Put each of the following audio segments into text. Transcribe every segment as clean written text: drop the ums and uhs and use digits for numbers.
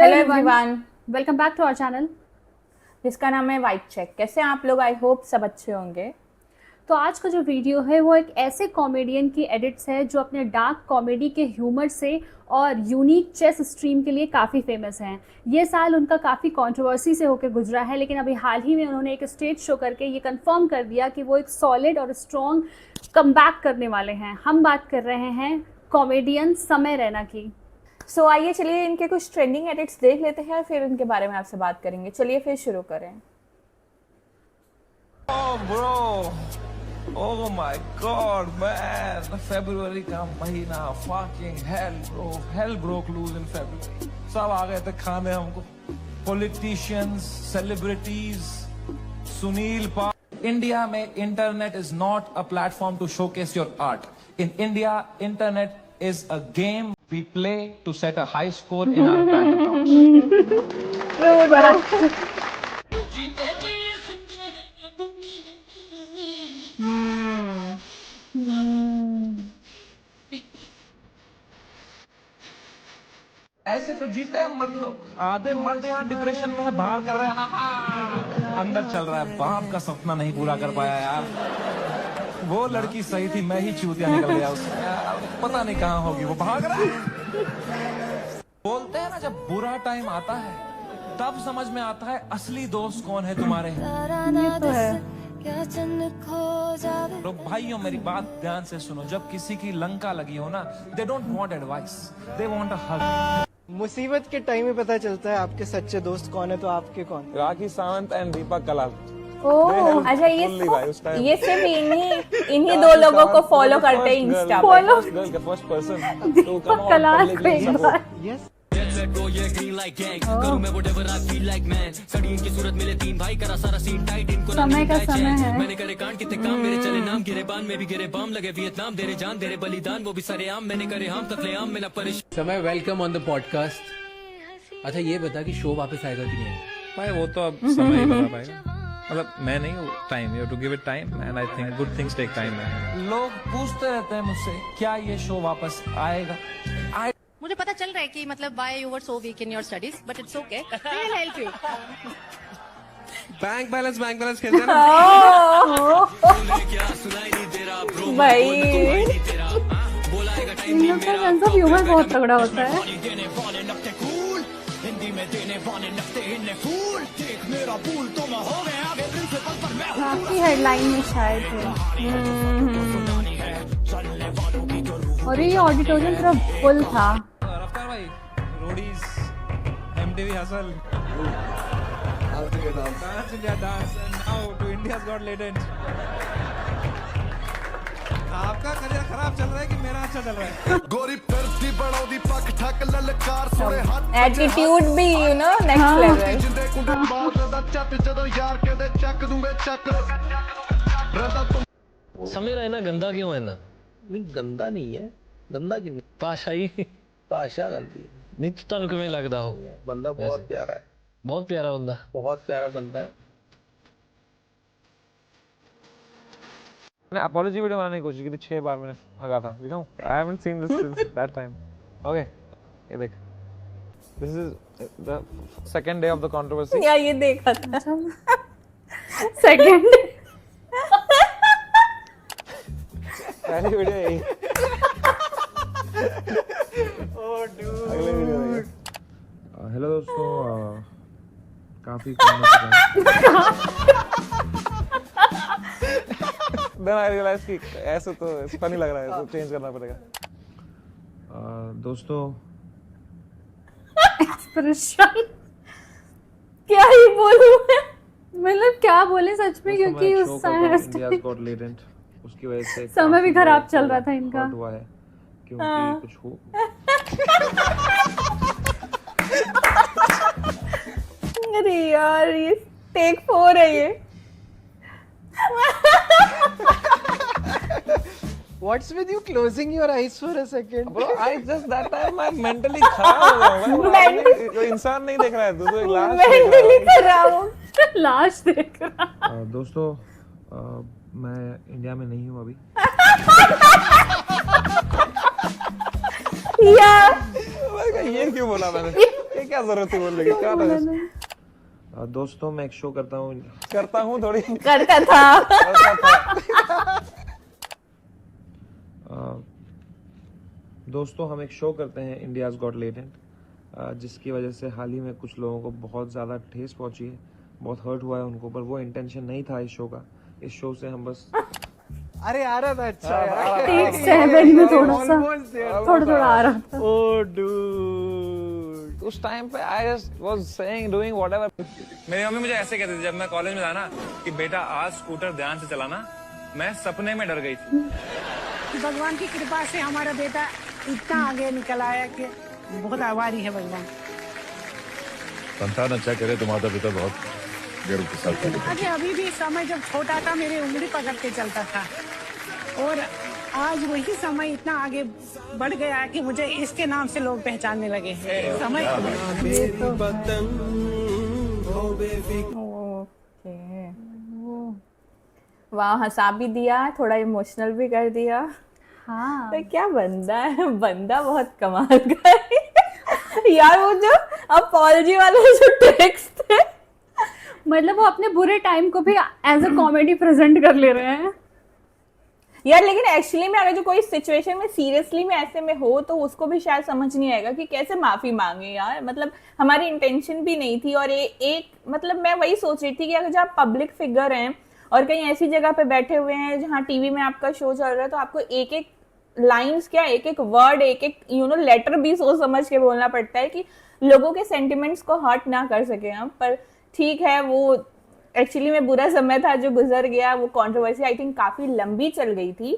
Hello everyone, welcome back to our channel जिसका नाम है वाइब चेक। कैसे हैं आप लोग? आई होप सब अच्छे होंगे। तो आज का जो वीडियो है वो एक ऐसे कॉमेडियन की एडिट्स है जो अपने डार्क कॉमेडी के ह्यूमर से और यूनिक चेस स्ट्रीम के लिए काफ़ी फेमस हैं। ये साल उनका काफ़ी कंट्रोवर्सी से होकर गुजरा है, लेकिन अभी हाल ही में उन्होंने एक स्टेज शो करके ये कंफर्म कर दिया कि वो एक सॉलिड और स्ट्रॉन्ग कमबैक करने वाले हैं। हम बात कर रहे हैं कॉमेडियन समय रैना की। सो आइए चलिए इनके कुछ ट्रेंडिंग एडिट्स देख लेते हैं, फिर इनके बारे में आपसे बात करेंगे। चलिए फिर शुरू करें। Oh bro, oh my god man, February का महीना, fucking hell broke loose in February. सब आ गए थे खाने हमको, politicians, celebrities, सुनील पा। इंडिया में internet is not a platform to showcase your art. In India, internet is a game we play to set a high score in our bank accounts. ऐसे तो जीते हैं मतलब आधे मरते हैं डिप्रेशन में, बाहर कर रहे हैं, अंदर चल रहा है बाप का सपना नहीं पूरा कर पाया यार। वो लड़की सही थी, मैं ही चूतिया निकल गया उससे यार, पता नहीं कहाँ होगी, वो भाग रहा है। बोलते हैं ना जब बुरा टाइम आता है तब समझ में आता है असली दोस्त कौन है तुम्हारे। ये तो है। तो भाइयों मेरी बात ध्यान से सुनो, जब किसी की लंका लगी हो ना, they don't want advice, they want a hug. मुसीबत के टाइम में पता चलता है आपके सच्चे दोस्त कौन है तो आपके कौन। राखी सावंत एंड दीपक कलाल। ओह अच्छा, ये सिर्फ इन्हीं दो लोगों को फॉलो करते हैं इंस्टा पे। फॉलो फर्स्ट पर्सन दीपक कलाल को एक बार। यस समय का समय है। मैंने करे कांड कितने काम मेरे चले नाम गिरे बान में भी गिरे बाम लगे वियतनाम देरे जान देरे बलिदान वो भी सारे आम मैंने करे हम कतले आम मिला परेशान। समय वेलकम ऑन द पॉडकास्ट। अच्छा ये बता कि शो वापस आएगा कि नहीं? भाई वो तो अब समय ही बता पाएगा, मतलब मैं नहीं हूँ, time, you have to give it time and I think good things take time. लोग पूछते रहते हैं मुझसे क्या ये शो वापस आएगा। मुझे पता चल रहा है कि मतलब why you were so weak in your studies, but it's okay. We will help you. Bank balance खेलते हैं ना। भाई इन लोग का सेंस ऑफ ह्यूमर बहुत तगड़ा होता है। काफी हेडलाइन में शायद थे। और ये ऑडिटोरियम पूरा फुल था। रफ्तार भाई, Roadies, MTV hustle, Dance India Dance, and now to India's Got Talent. आपका करियर खराब चल रहा है कि मेरा अच्छा चल रहा है? गोरी फिरती बड़ौदी पक ठक ललकार सोरे हाथ एटीट्यूड भी यू नो नेक्स्ट लेवल। जिंदे कुंडे मार दा चट जदों यार के दे चक दूंगे चक रदा तुम समय रहना गंदा क्यों है ना? नहीं गंदा नहीं है, गंदा क्यों? भाषाई भाषा गंदी है। नहीं तो किਵੇਂ लगदा हो? बंदा बहुत प्यारा है, बहुत प्यारा बंदा, बहुत प्यारा बंदा है। मैंने अपॉलॉजी वीडियो बनाने की कोशिश की थी, 6 बार मैंने भगा था, you know I haven't seen this since that time. Okay ये देख, this is the second day of the controversy. या ये देखा था सेकंड पहली वीडियो यही। ओह डूड। अगले वीडियो देखिए। हेलो दोस्तों, काफी कम हो चुका है। Then I realized कि ऐसे तो फनी लग रहा है, तो चेंज करना पड़ेगा। दोस्तों एक्सप्रेशन क्या ही बोलूं मैं, मतलब क्या बोले सच में, क्योंकि उस इंडियाज़ गॉट टैलेंट उसकी वजह से समय भी खराब चल रहा था इनका। हुआ है क्योंकि कुछ हो। अरे यार ये टेक 4 है ये। What's with you closing your eyes for a second? Bro, I just that time मैं mentally खराब हो गया हूँ। कोई इंसान नहीं देख रहा है, तू तो एक लाश मेंटली खराब हूँ। लाश देख रहा। दोस्तों मैं इंडिया में नहीं हूँ अभी। या ये क्यों बोला मैंने? क्या जरूरत थी बोलने की, क्या था? दोस्तों मैं एक शो करता हूँ थोड़ी करता था। दोस्तों हम एक शो करते हैं इंडियाज गॉट टैलेंट, जिसकी वजह से हाल ही में कुछ लोगों को बहुत ज़्यादा ठेस पहुंची है, बहुत हर्ट हुआ है उनको, पर वो इंटेंशन नहीं था इस शो का। इस शो से हम बस अरे आ रहा था अच्छा यार। टेक 7 में थोड़ा आ रहा था। ओ डूड, उस टाइम पे I just was saying doing whatever. मेरी मम्मी मुझे ऐसे कहती थी जब मैं कॉलेज में था ना कि बेटा आज स्कूटर ध्यान से चलाना, मैं सपने में डर गई थी। भगवान की कृपा से हमारा बेटा इतना आगे निकल आया कि बहुत आभारी है भगवान। संतान अच्छा करे तो माता पिता बहुत गर्व के साथ करे। अरे अभी भी समय जब छोटा था मेरी उंगली पकड़ के चलता था, और आज वही समय इतना आगे बढ़ गया है कि मुझे इसके नाम से लोग पहचानने लगे हैं। समय वहाँ हंसा भी दिया, थोड़ा इमोशनल भी कर दिया। हाँ तो क्या बंदा है, बंदा बहुत कमाल का है यार। वो जो अपॉलजी वाले जो टेक्स्ट थे, मतलब वो अपने बुरे टाइम को भी एज अ कॉमेडी प्रेजेंट कर ले रहे हैं यार। लेकिन एक्चुअली में अगर जो कोई सिचुएशन में सीरियसली में ऐसे में हो तो उसको भी शायद समझ नहीं आएगा कि कैसे माफी मांगे यार। मतलब हमारी इंटेंशन भी नहीं थी। और एक मतलब मैं वही सोच रही थी कि अगर जो आप पब्लिक फिगर हैं और कहीं ऐसी जगह पे बैठे हुए हैं जहाँ टीवी में आपका शो चल रहा है, तो आपको एक एक लाइंस क्या, एक एक वर्ड, एक एक लेटर भी सोच समझ के बोलना पड़ता है कि लोगों के सेंटिमेंट्स को हर्ट ना कर सके हम। पर ठीक है, वो एक्चुअली में बुरा समय था जो गुजर गया। वो कंट्रोवर्सी आई थिंक काफी लंबी चल गई थी,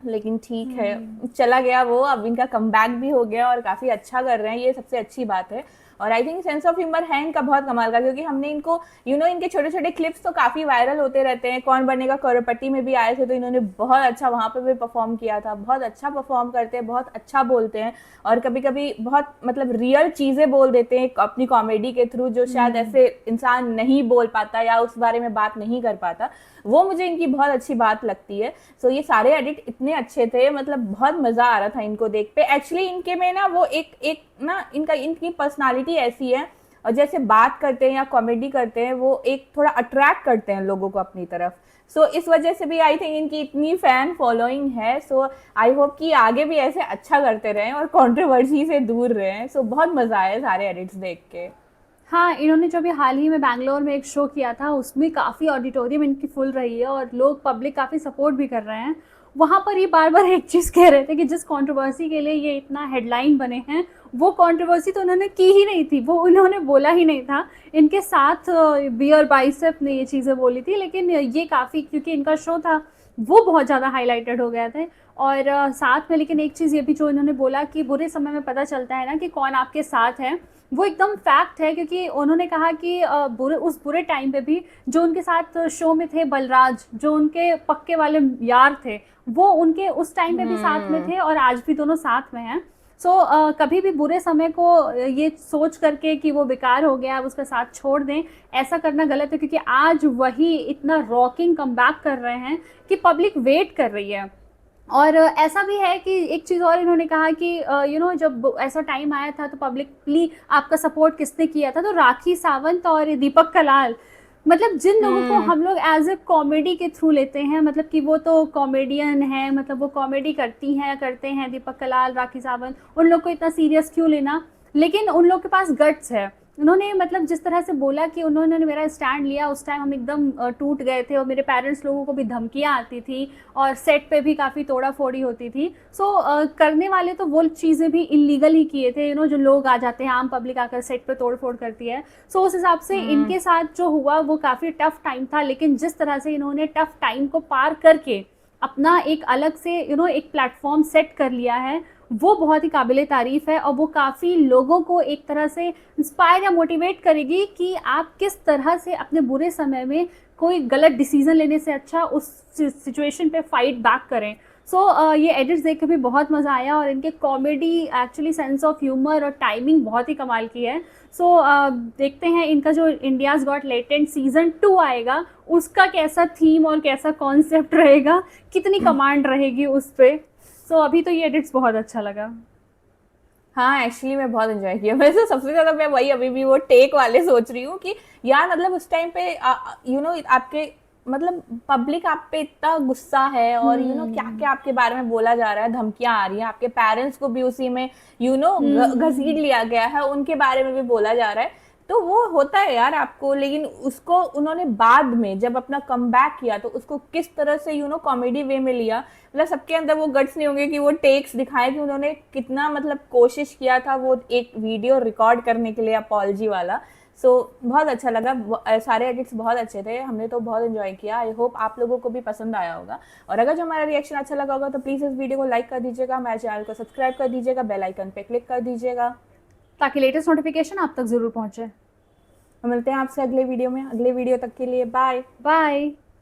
लेकिन ठीक है, चला गया वो। अब इनका कमबैक भी हो गया और काफी अच्छा कर रहे हैं, ये सबसे अच्छी बात है। और I think sense of humour है इनका बहुत कमाल का, क्योंकि हमने इनको इनके छोटे छोटे क्लिप्स तो काफी वायरल होते रहते हैं। कौन बनेगा करोड़पति में भी आए थे तो इन्होंने बहुत अच्छा वहां पे भी परफॉर्म किया था। बहुत अच्छा परफॉर्म करते हैं, बहुत अच्छा बोलते हैं, और कभी कभी बहुत मतलब रियल चीजें बोल देते हैं अपनी कॉमेडी के थ्रू, जो शायद ऐसे इंसान नहीं बोल पाता या उस बारे में बात नहीं कर पाता। वो मुझे इनकी बहुत अच्छी बात लगती है। सो ये सारे एडिट इतने अच्छे थे, मतलब बहुत मजा आ रहा था इनको देख पे। एक्चुअली इनके में ना वो एक ना इनकी पर्सनालिटी ऐसी है, और जैसे बात करते हैं या कॉमेडी करते हैं, वो एक थोड़ा अट्रैक्ट करते हैं लोगों को अपनी तरफ। सो इस वजह से भी आई थिंक इनकी इतनी फैन फॉलोइंग है। सो आई होप कि आगे भी ऐसे अच्छा करते रहें और कंट्रोवर्सी से दूर रहें। सो बहुत मजा आया सारे एडिट्स देख के। हाँ, इन्होंने जो भी हाल ही में बैंगलोर में एक शो किया था, उसमें काफ़ी ऑडिटोरियम इनकी फुल रही है और लोग पब्लिक काफ़ी सपोर्ट भी कर रहे हैं। वहाँ पर ये बार बार एक चीज़ कह रहे थे कि जिस कंट्रोवर्सी के लिए ये इतना हेडलाइन बने हैं, वो कंट्रोवर्सी तो उन्होंने की ही नहीं थी, वो उन्होंने बोला ही नहीं था। इनके साथ बियर बाइसेप ने ये चीज़ें बोली थी, लेकिन ये काफ़ी, क्योंकि इनका शो था वो बहुत ज़्यादा हाईलाइटेड हो गया था। और साथ में लेकिन एक चीज़ ये भी जो इन्होंने बोला कि बुरे समय में पता चलता है ना कि कौन आपके साथ है, वो एकदम फैक्ट है। क्योंकि उन्होंने कहा कि उस बुरे टाइम पे भी जो उनके साथ शो में थे बलराज, जो उनके पक्के वाले यार थे, वो उनके उस टाइम पे भी साथ में थे और आज भी दोनों साथ में हैं। सो कभी भी बुरे समय को ये सोच करके कि वो बेकार हो गया, अब उसका साथ छोड़ दें, ऐसा करना गलत है। क्योंकि आज वही इतना रॉकिंग कमबैक कर रहे हैं कि पब्लिक वेट कर रही है। और ऐसा भी है कि एक चीज़ और इन्होंने कहा कि जब ऐसा टाइम आया था तो पब्लिकली आपका सपोर्ट किसने किया था, तो राखी सावंत और दीपक कलाल, मतलब जिन लोगों को हम लोग एज ए कॉमेडी के थ्रू लेते हैं, मतलब कि वो तो कॉमेडियन है, मतलब वो कॉमेडी करती हैं करते हैं, दीपक कलाल, राखी सावंत, उन लोग को इतना सीरियस क्यों लेना। लेकिन उन लोग के पास गट्स है। उन्होंने मतलब जिस तरह से बोला कि उन्होंने मेरा स्टैंड लिया, उस टाइम हम एकदम टूट गए थे और मेरे पेरेंट्स लोगों को भी धमकियाँ आती थी और सेट पे भी काफ़ी तोड़ा फोड़ी होती थी। सो करने वाले तो वो चीज़ें भी इलीगल ही किए थे, जो लोग आ जाते हैं, आम पब्लिक आकर सेट पे तोड़ फोड़ करती है। सो उस हिसाब से इनके साथ जो हुआ वो काफ़ी टफ टाइम था। लेकिन जिस तरह से इन्होंने टफ टाइम को पार करके अपना एक अलग से एक प्लेटफॉर्म सेट कर लिया है, वो बहुत ही काबिले तारीफ़ है। और वो काफ़ी लोगों को एक तरह से इंस्पायर या मोटिवेट करेगी कि आप किस तरह से अपने बुरे समय में कोई गलत डिसीज़न लेने से अच्छा उस सिचुएशन पे फाइट बैक करें। सो ये एडिट्स देख के भी बहुत मज़ा आया और इनके comedy, actually sense of humour और टाइमिंग बहुत ही कमाल की है। सो देखते हैं इनका जो इंडियाज़ गॉट टैलेंट सीज़न 2 आएगा, उसका कैसा थीम और कैसा कॉन्सेप्ट रहेगा, कितनी कमांड रहेगी उस पर। सो अभी तो ये एडिट्स बहुत अच्छा लगा। हाँ एक्चुअली मैं बहुत एंजॉय किया। वैसे सबसे ज्यादा मैं वही अभी भी वो टेक वाले सोच रही हूँ कि यार मतलब उस टाइम पे आपके मतलब पब्लिक आप पे इतना गुस्सा है और क्या क्या आपके बारे में बोला जा रहा है, धमकियां आ रही हैं, आपके पेरेंट्स को भी उसी में घसीट लिया गया है, उनके बारे में भी बोला जा रहा है। तो वो होता है यार आपको, लेकिन उसको उन्होंने बाद में जब अपना कमबैक किया तो उसको किस तरह से कॉमेडी वे में लिया। मतलब सबके अंदर वो गट्स नहीं होंगे कि वो टेक्स दिखाए कि उन्होंने कितना मतलब कोशिश किया था वो एक वीडियो रिकॉर्ड करने के लिए अपॉलजी वाला। सो बहुत अच्छा लगा, सारे एडिट्स बहुत अच्छे थे, हमने तो बहुत एंजॉय किया। आई होप आप लोगों को भी पसंद आया होगा, और अगर जो हमारा रिएक्शन अच्छा लगा होगा तो प्लीज़ इस वीडियो को लाइक कर दीजिएगा, हमारे चैनल को सब्सक्राइब कर दीजिएगा, बेल आइकन पे क्लिक कर दीजिएगा ताकि लेटेस्ट नोटिफिकेशन आप तक ज़रूर पहुँचे। मिलते हैं आपसे अगले वीडियो में। अगले वीडियो तक के लिए बाय बाय।